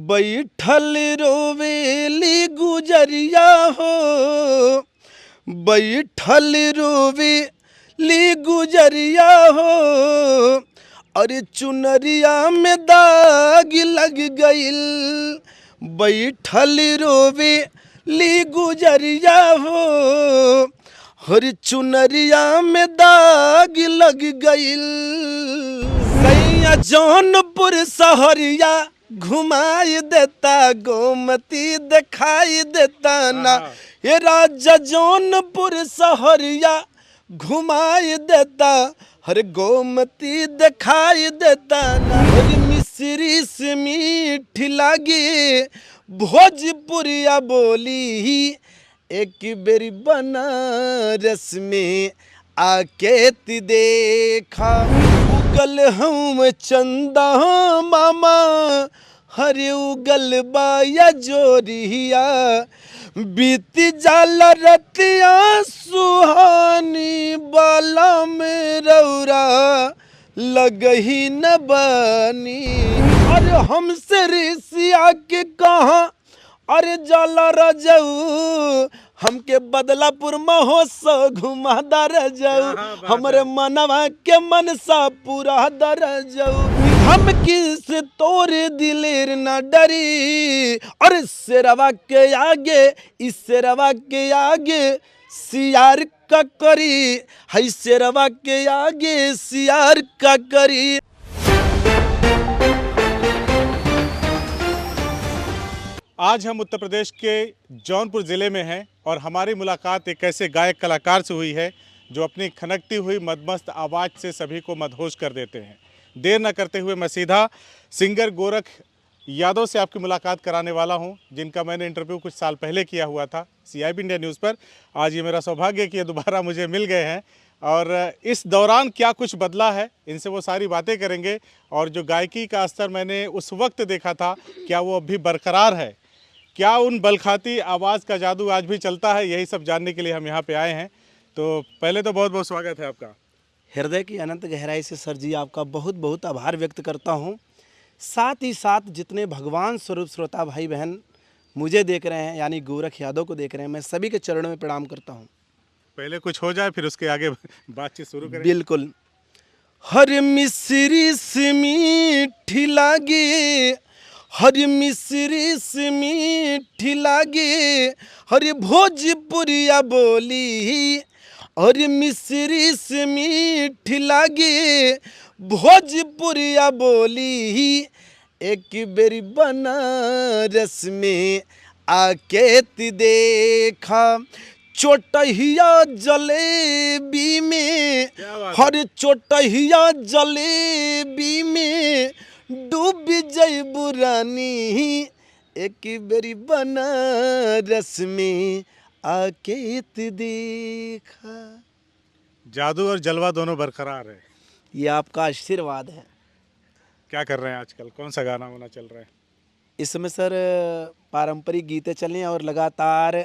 बैठल रोवेली गुजरिया हो, बैठल रोवेली गुजरिया हो। अरे चुनरिया में दाग लग गइल, बैठल रोवेली गुजरिया हो। हर चुनरिया में दाग लग गइल। सैया जौनपुर सहरिया घुमाई देता, गोमती दिखाई देता ना। ये राजा जौनपुर सहरिया घुमाई देता, हर गोमती दिखाई देता ना। मिश्री से मीठी लागी भोजपुरिया बोली, एक बेरी बनारस में आके ती देखा। उगल हम चंदा मामा, हरे उगल बाया जोरिया। बीती जाला रतिया सुहानी, बाला में रौरा लगही न बानी। अरे हमसे ऋषिया के कहा, अरे जाला रजऊ हमके बदलापुर महोत्सव घुमा दरजऊ। हमरे मनवा के मनसा पूरा दरजऊ। हम किस तोरे दिलेर न डरी, और शेरवा के आगे, इस शेरवा के आगे सियार का करी, है शेरवा के आगे सियार का करी। आज हम उत्तर प्रदेश के जौनपुर ज़िले में हैं और हमारी मुलाकात एक ऐसे गायक कलाकार से हुई है जो अपनी खनकती हुई मदमस्त आवाज़ से सभी को मदहोश कर देते हैं। देर न करते हुए मैं सीधा सिंगर गोरख यादव से आपकी मुलाकात कराने वाला हूं, जिनका मैंने इंटरव्यू कुछ साल पहले किया हुआ था CIB इंडिया न्यूज़ पर। आज ये मेरा सौभाग्य कि ये दोबारा मुझे मिल गए हैं और इस दौरान क्या कुछ बदला है, इनसे वो सारी बातें करेंगे। और जो गायकी का स्तर मैंने उस वक्त देखा था, क्या वो अब भी बरकरार है, क्या उन बलखाती आवाज़ का जादू आज भी चलता है, यही सब जानने के लिए हम यहाँ पे आए हैं। तो पहले तो बहुत बहुत स्वागत है आपका। हृदय की अनंत गहराई से सर जी आपका बहुत बहुत आभार व्यक्त करता हूँ। साथ ही साथ जितने भगवान स्वरूप श्रोता भाई बहन मुझे देख रहे हैं, यानी गोरख यादव को देख रहे हैं, मैं सभी के चरणों में प्रणाम करता हूँ। पहले कुछ हो जाए फिर उसके आगे बातचीत शुरू करें। बिल्कुल। हर मिश्री से मीठी लागी, हर मिश्री से मीठी लागी, हर भोजपुरिया बोली। और मिश्री से मीठी लागी भोजपुरिया बोली, एक बेरी बनारस में आके ती देखा। चोटहिया जलेबी में, हर चोटहिया जलेबी में डूब जइबू रानी, एक बेरी बनारस में आके ती देखा। जादू और जलवा दोनों बरकरार है। ये आपका आशीर्वाद है। क्या कर रहे हैं आजकल, कौन सा गाना होना चल रहा है? इस समय सर पारंपरिक गीतें चल रही हैं और लगातार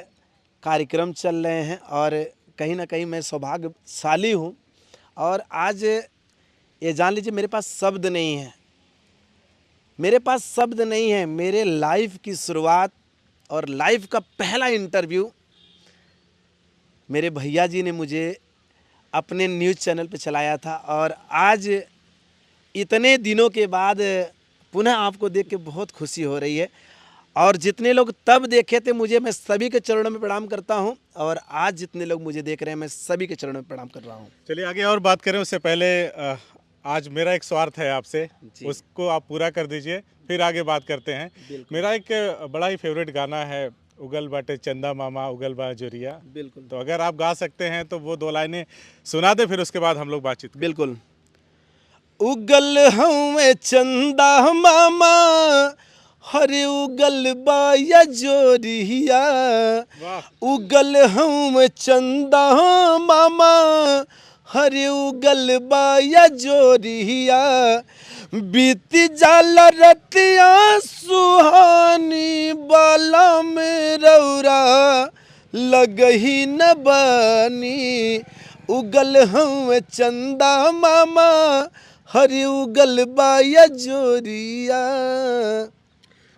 कार्यक्रम चल रहे हैं, और कहीं ना कहीं मैं सौभाग्यशाली हूँ। और आज ये जान लीजिए मेरे पास शब्द नहीं है, मेरे पास शब्द नहीं है। मेरे लाइफ की शुरुआत और लाइफ का पहला इंटरव्यू मेरे भैया जी ने मुझे अपने न्यूज़ चैनल पे चलाया था, और आज इतने दिनों के बाद पुनः आपको देख के बहुत खुशी हो रही है। और जितने लोग तब देखे थे मुझे, मैं सभी के चरणों में प्रणाम करता हूं, और आज जितने लोग मुझे देख रहे हैं मैं सभी के चरणों में प्रणाम कर रहा हूं। चलिए आगे और बात करें उससे पहले आज मेरा एक स्वार्थ है आपसे, उसको आप पूरा कर दीजिए, फिर आगे बात करते हैं। मेरा एक बड़ा ही फेवरेट गाना है, उगल बाटे चंदा मामा उगल बा जोरिया। बिल्कुल। तो अगर आप गा सकते हैं तो वो 2 लाइनें सुना दे, फिर उसके बाद हम लोग बातचीत करें। बिल्कुल। उगल हमें चंदा मामा, हरे उगल बाया जोरिया। उगल हम चंदा मामा, हरे उगल बाया जोरिया। बीती जाला रतिया सुहानी, बाला में रौरा लगही न बानी। उगल हम चंदा मामा, हरि उगल बाया जोरिया।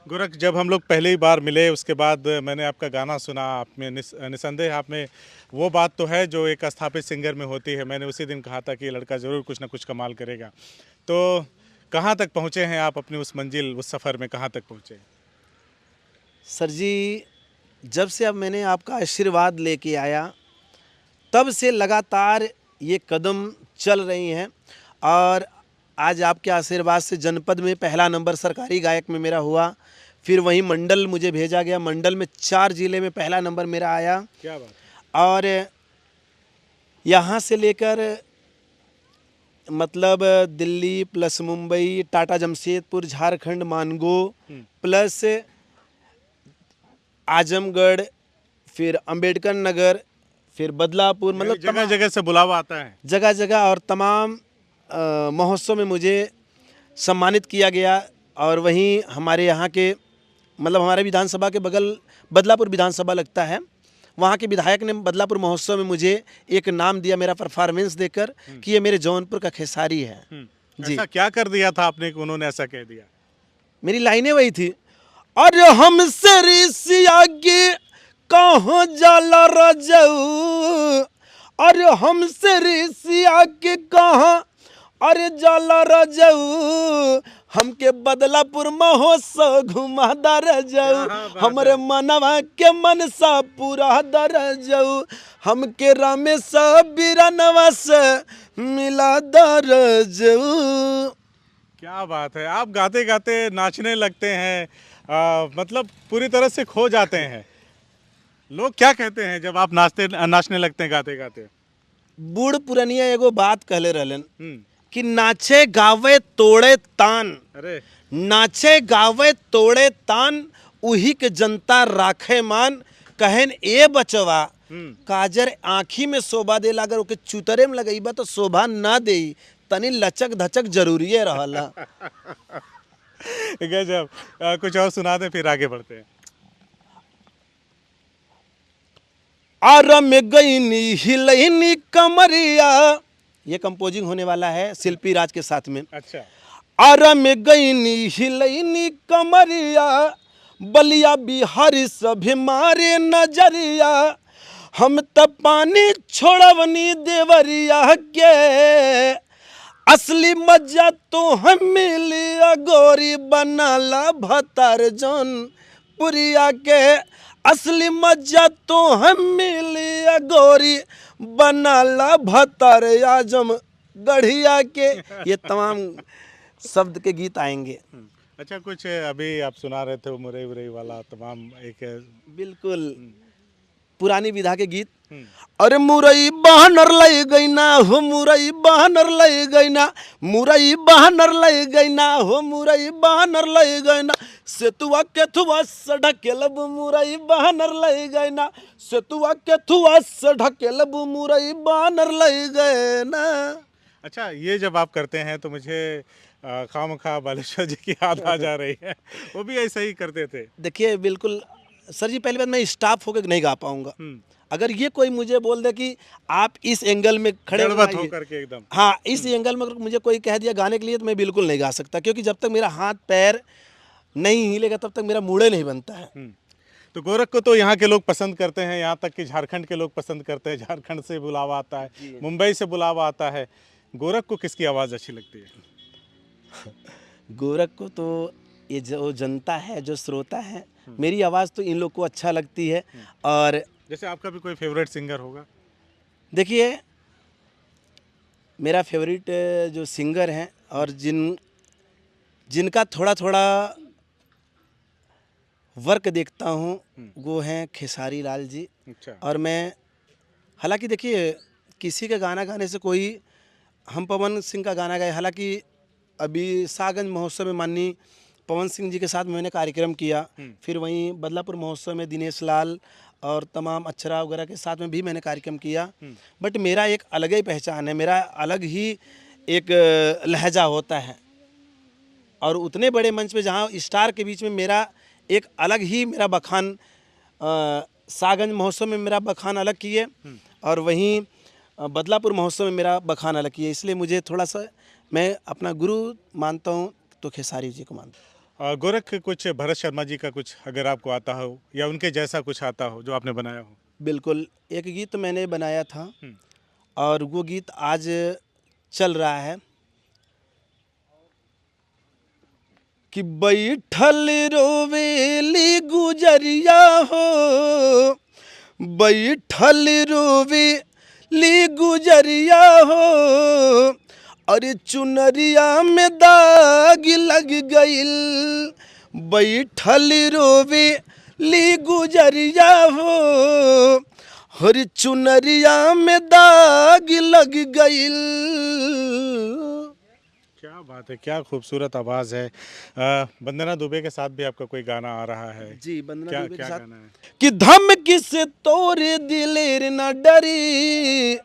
गोरख, जब हम लोग पहली बार मिले उसके बाद मैंने आपका गाना सुना, आप में निसंदेह आप में वो बात तो है जो एक स्थापित सिंगर में होती है। मैंने उसी दिन कहा था कि ये लड़का ज़रूर कुछ ना कुछ कमाल करेगा। तो कहाँ तक पहुँचे हैं आप अपनी उस मंजिल, उस सफ़र में कहाँ तक पहुँचे? सर जी, जब से अब मैंने आपका आशीर्वाद लेके आया, तब से लगातार ये कदम चल रही हैं और आज आपके आशीर्वाद से जनपद में पहला नंबर सरकारी गायक में मेरा हुआ। फिर वहीं मंडल मुझे भेजा गया, मंडल में 4 जिले में पहला नंबर मेरा आया। क्या बात। और यहाँ से लेकर मतलब दिल्ली प्लस मुंबई, टाटा जमशेदपुर, झारखंड, मानगो प्लस आजमगढ़, फिर अंबेडकर नगर, फिर बदलापुर, मतलब जगह जगह से बुलावा आता है। जगह जगह और तमाम महोत्सव में मुझे सम्मानित किया गया। और वहीं हमारे यहाँ के मतलब हमारे विधानसभा के बगल बदलापुर विधानसभा लगता है, वहाँ के विधायक ने बदलापुर महोत्सव में मुझे एक नाम दिया मेरा परफॉर्मेंस देकर कि ये मेरे जौनपुर का खेसारी है। जी, ऐसा क्या कर दिया था आपने कि उन्होंने ऐसा कह दिया? मेरी लाइनें वही थी, अरे हमसे ऋषिया के कहाँ जाला रजऊ, अरे हमसे ऋषिया के कहाँ अरे जाला रजऊ, हमके बदलापुर महोत्सव घुमा दरजऊ, हमरे मनवा के मनसा पूरा दरजऊ, हमके रामेश बिरनवा से मिला दरजऊ। क्या बात है, आप गाते गाते नाचने लगते हैं, मतलब पूरी तरह से खो जाते हैं। लोग क्या कहते हैं जब आप नाचने लगते हैं गाते गाते? बूढ़ पुरनिया एगो बात कहले रहलन कि नाचे गावे तोड़े तान, अरे नाचे गावे तोड़े तान, उही के जनता राखे मान, कहन ए बचवा काजर आँखी में शोभा दे, अगर ओके चुतरे में लगईबा तो शोभा ना देई, तनी लचक धचक जरूरी रहला। गजब। कुछ और सुना दें फिर आगे बढ़ते हैं। आरम गईनी हिलैनी कमरिया, ये कंपोजिंग होने वाला है शिल्पी राज के साथ में। अच्छा। आरम गईनी हिलैनी कमरिया, बलिया बिहारी सभी मारे नजरिया, हम त पानी छोड़वनी देवरिया के, असली मजा तो हम मिली गोरी बनाला भतार जौन पुरिया के, असली मजा तो हम मिली गोरी बनाला भतार आजम गढ़िया के। ये तमाम शब्द के गीत आएंगे। अच्छा, कुछ अभी आप सुना रहे थे मुरई उरई वाला तमाम एक बिल्कुल पुरानी विधा के गीत। अरे मुरई बहनर लई गई ना हो, मुरई बहनर लई गई ना, मुरई बहनर लई गई ना हो, मुरई बहनर लई गई ना, सेतुआ के थुआ से ढकेलब मुरई बहनर लई गई ना, सेतुआ के थुआ से ढकेलब मुरई बहनर लई गए ना। अच्छा, ये जब आप करते हैं तो मुझे खामखा बालेश्वर जी की याद आ जा रही है, वो भी ऐसा ही करते थे। देखिए बिल्कुल सर जी, पहली बात मैं स्टाफ होकर नहीं गा पाऊंगा। अगर ये कोई मुझे बोल दे कि आप इस एंगल में खड़े होकर के एकदम, हाँ इस एंगल में मुझे कोई कह दिया गाने के लिए, तो मैं बिल्कुल नहीं गा सकता, क्योंकि जब तक मेरा हाथ पैर नहीं हिलेगा तब तक मेरा मूड नहीं बनता है। तो गोरख को तो यहाँ के लोग पसंद करते हैं, यहाँ तक कि झारखंड के लोग पसंद करते हैं। झारखंड से बुलावा आता है, मुंबई से बुलावा आता है। गोरख को किसकी आवाज़ अच्छी लगती है? गोरख को तो ये जो जनता है, जो श्रोता है, मेरी आवाज़ तो इन लोग को अच्छा लगती है। और जैसे आपका भी कोई फेवरेट सिंगर होगा? देखिए मेरा फेवरेट जो सिंगर हैं और जिनका थोड़ा थोड़ा वर्क देखता हूँ, वो हैं खेसारी लाल जी। अच्छा। और मैं हालांकि देखिए किसी का गाना गाने से कोई, हम पवन सिंह का गाना गाए, हालांकि अभी सागंज महोत्सव में माननीय पवन सिंह जी के साथ मैंने कार्यक्रम किया, फिर वहीं बदलापुर महोत्सव में दिनेश लाल और तमाम अक्षरा वगैरह के साथ में भी मैंने कार्यक्रम किया। बट मेरा एक अलग ही पहचान है, मेरा अलग ही एक लहजा होता है। और उतने बड़े मंच पे जहाँ स्टार के बीच में मेरा एक अलग ही मेरा बखान, सागंज महोत्सव में मेरा बखान अलग किए और वहीं बदलापुर महोत्सव में मेरा बखान अलग किए। इसलिए मुझे थोड़ा सा, मैं अपना गुरु मानता हूँ तो खेसारी जी को मानता हूँ। गोरख, कुछ भरत शर्मा जी का कुछ अगर आपको आता हो या उनके जैसा कुछ आता हो जो आपने बनाया हो। बिल्कुल, एक गीत मैंने बनाया था हम्म, और वो गीत आज चल रहा है कि बैठल रोवेली गुजरिया हो, बैठल रोवेली गुजरिया हो, अरे चुनरिया में दाग लग गइल, बैठल रोवेली गुजरिया हो, हर चुनरिया में दाग लग गइल। क्या बात है, क्या खूबसूरत आवाज़ है। वंदना दुबे के साथ भी आपका कोई गाना आ रहा है? जी, वंदना क्या दुबे के क्या साथ गाना है? कि धमकी से तोरे दिलेर न डरी,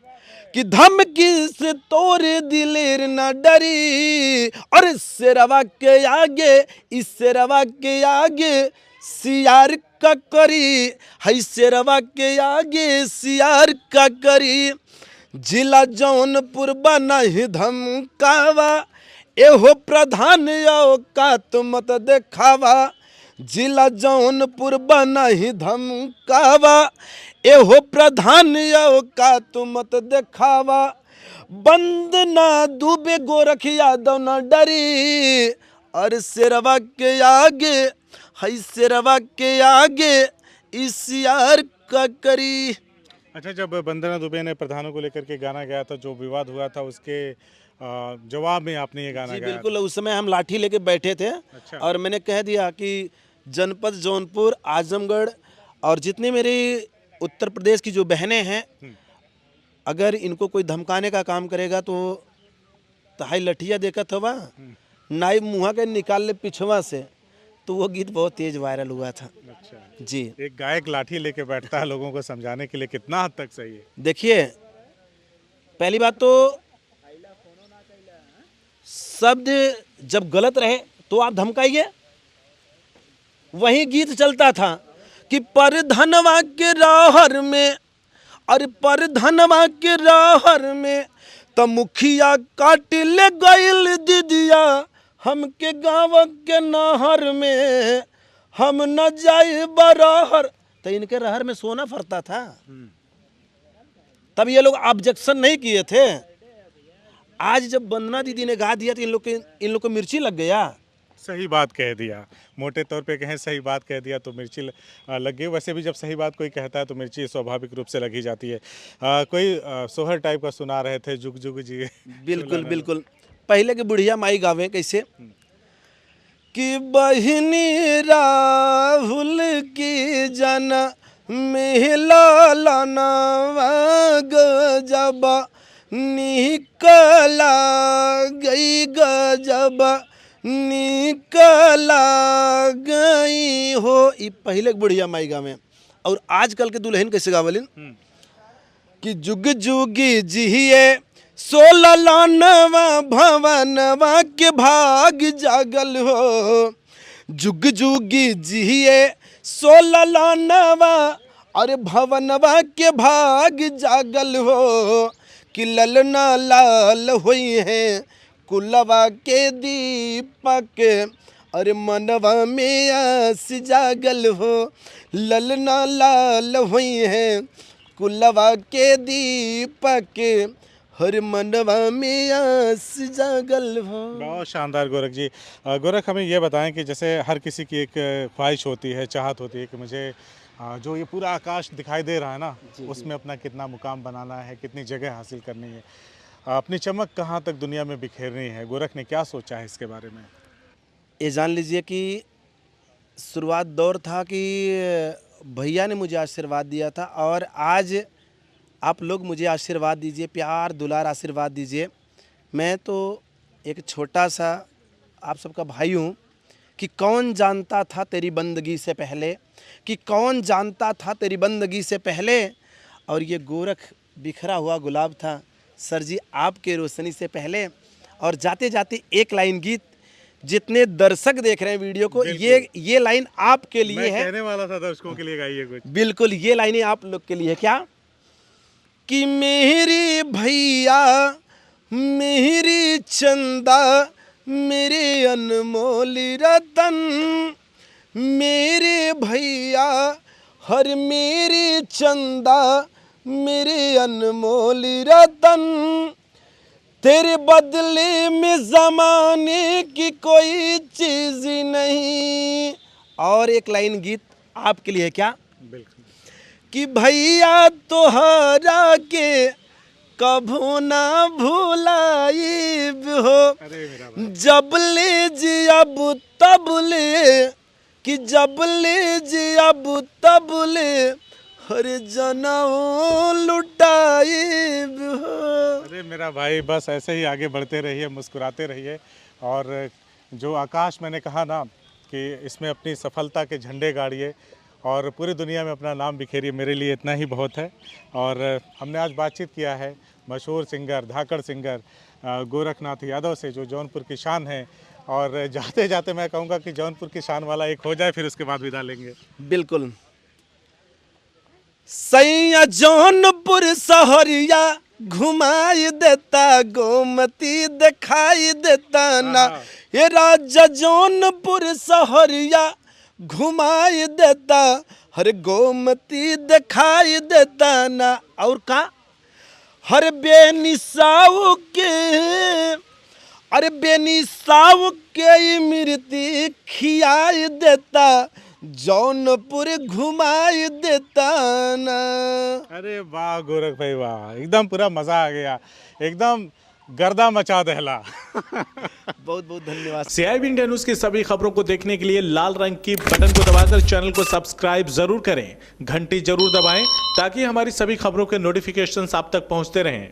कि धमकी से तोरे दिलेर न डरी, और शेरवा के आगे, इस शेरवा के आगे सियार का करी, है शेरवा के आगे सियार का करी, जिला जौनपुर बना ही धमकावा, एहो प्रधान औकात मत देखावा, जिला जौनपुर बना ही धमकावा, एहो प्रधान औकात मत देखावा, बंदना दुबे गोरख यादव न डरी, और शेरवा के आगे, है शेरवा के आगे इस यार का करी। अच्छा, जब वंदना दुबे ने प्रधानों को लेकर के गाना गाया था, जो विवाद हुआ था, उसके जवाब में आपने ये गाना जी गाया बिल्कुल, था। उस समय हम लाठी लेके बैठे थे अच्छा। और मैंने कह दिया कि जनपद जौनपुर, आजमगढ़ और जितनी मेरी उत्तर प्रदेश की जो बहनें हैं, अगर इनको कोई धमकाने का काम करेगा तो हाई लठिया देखत हवा, नाई मुँहा के निकाल ले पिछवा से। तो वो गीत बहुत तेज वायरल हुआ था। अच्छा, जी एक गायक लाठी लेके बैठता है लोगों को समझाने के लिए, कितना हद तक सही है? देखिए, पहली बात तो शब्द जब गलत रहे तो आप धमकाइए। वही गीत चलता था कि पर धनवा के राहर में, अरे पर धनवा के राहर में, त मुखिया काट ले गइल दीदिया, हमके गाँव के नहर में, हम न जाए बराहर। तो इनके रहर में सोना फरता था, तब ये लोग ऑब्जेक्शन नहीं किए थे। आज जब वंदना दीदी ने गा दिया तो इन लोग को मिर्ची लग गया। सही बात कह दिया, मोटे तौर पे कहें सही बात कह दिया तो मिर्ची लग गई। वैसे भी जब सही बात कोई कहता है तो मिर्ची स्वाभाविक रूप से लगी जाती है। कोई सोहर टाइप का सुना रहे थे, जुग जुग जी। बिल्कुल बिल्कुल, पहले के बुढ़िया माई गावे कैसे कि बहिनी राहुल की जन मिला लानवा गजब निकला गई, गजब निकला गई हो। ये पहले के बुढ़िया माई गावे। और आजकल के दुल्हन कैसे गावलिन कि जुग जुगी जिहिए 16 लानवा भवनवा के भाग जागल हो, जुग जुगी जिहिए 16 लानवा, अरे भवनवा के भाग जागल हो, कि ललना लाल हुई है कुलवा के दीपक, अरे मनवा में आस जागल हो, ललना लाल हुई है कुलवा के दीपक, हर मनवा में आस जागल हो। बहुत शानदार गोरख जी। गोरख, हमें ये बताएं कि जैसे हर किसी की एक ख्वाहिश होती है, चाहत होती है कि मुझे जो ये पूरा आकाश दिखाई दे रहा है ना, उसमें अपना कितना मुकाम बनाना है, कितनी जगह हासिल करनी है, अपनी चमक कहाँ तक दुनिया में बिखेरनी है। गोरख ने क्या सोचा है इसके बारे में? ये जान लीजिए कि शुरुआत दौर था कि भैया ने मुझे आशीर्वाद दिया था, और आज आप लोग मुझे आशीर्वाद दीजिए, प्यार दुलार आशीर्वाद दीजिए। मैं तो एक छोटा सा आप सबका भाई हूँ कि कौन जानता था तेरी बंदगी से पहले, कि कौन जानता था तेरी बंदगी से पहले, और ये गोरख बिखरा हुआ गुलाब था सर जी आपके रोशनी से पहले। और जाते जाते एक लाइन गीत, जितने दर्शक देख रहे हैं वीडियो को, ये लाइन आपके लिए मैं है। कहने वाला था दर्शकों के लिए गाइए कुछ। बिल्कुल, ये लाइनें आप लोग के लिए। क्या कि मेरी भैया मेरी चंदा मेरे अनमोल रतन, मेरे भैया हर मेरे चंदा, मेरे अनमोल रतन, तेरे बदले में ज़माने की कोई चीज़ नहीं। और एक लाइन गीत आपके लिए, क्या बिल्कुल। कि भैया तोहरा के कभू ना भुलाइब हो, अरे मेरा भाई। जब ले जियब तब ले, कि जब ले जियब तब ले हर जनऊ लुटाइब हो। अरे मेरा भाई, बस ऐसे ही आगे बढ़ते रहिए, मुस्कुराते रहिए। और जो आकाश मैंने कहा ना कि इसमें अपनी सफलता के झंडे गाड़िए और पूरी दुनिया में अपना नाम बिखेरिए, मेरे लिए इतना ही बहुत है। और हमने आज बातचीत किया है मशहूर सिंगर, धाकड़ सिंगर गोरखनाथ यादव से, जो जौनपुर की शान है। और जाते जाते मैं कहूँगा कि जौनपुर की शान वाला एक हो जाए, फिर उसके बाद विदा लेंगे। बिल्कुल। सैया जौनपुर सहरिया घुमाई देता, गोमती दिखाई देता ना, ये राजा जौनपुर सहरिया घुमाई देता, हर गोमती दिखाई देता ना। और का हर बेनिसाव के, अरे बेनिसाव के मृति खियाई देता, जौनपुर घुमाई देता ना। अरे वाह गोरख भाई वाह, एकदम पूरा मज़ा आ गया, एकदम गर्दा मचा दहला। बहुत बहुत धन्यवाद। CIB इंडिया न्यूज की सभी खबरों को देखने के लिए लाल रंग की बटन को दबाकर चैनल को सब्सक्राइब जरूर करें, घंटी जरूर दबाएं ताकि हमारी सभी खबरों के नोटिफिकेशंस आप तक पहुंचते रहें।